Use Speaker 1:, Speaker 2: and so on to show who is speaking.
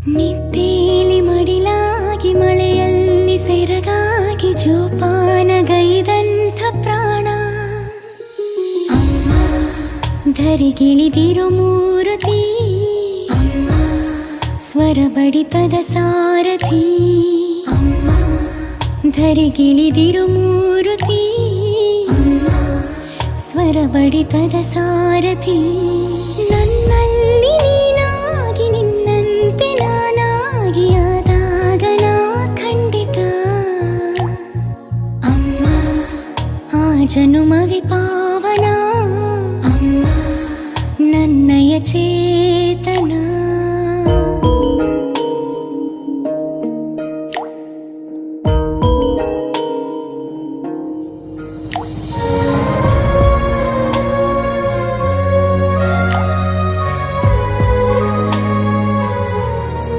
Speaker 1: ನಿದ್ದೇಲಿ ಮಡಿಲಾಗಿ ಮಳೆಯಲ್ಲಿ ಸೆರಗಾಗಿ ಜೋಪಾನಗೈದಂಥ ಪ್ರಾಣ ಅಮ್ಮ ಧರಿಗಿಳಿದಿರೋ ಮೂರುತಿ ಅಮ್ಮ ಸ್ವರ ಬಡಿತದ ಸಾರಥಿ ಅಮ್ಮ ಧರಿಗಿಳಿದಿರೋ ಮೂರುತಿ ಅಮ್ಮ ಸ್ವರ ಬಡಿತದ ಸಾರಥಿ ನನ್ನಲ್ಲಿ ನೀನಾಗಿ ನಿನ್ನಂತೆ ನಾನಾಗಿ ಆದಾಗ ನಾ ಖಂಡಿತ ಅಮ್ಮ ಆ ಜನುಮವೇ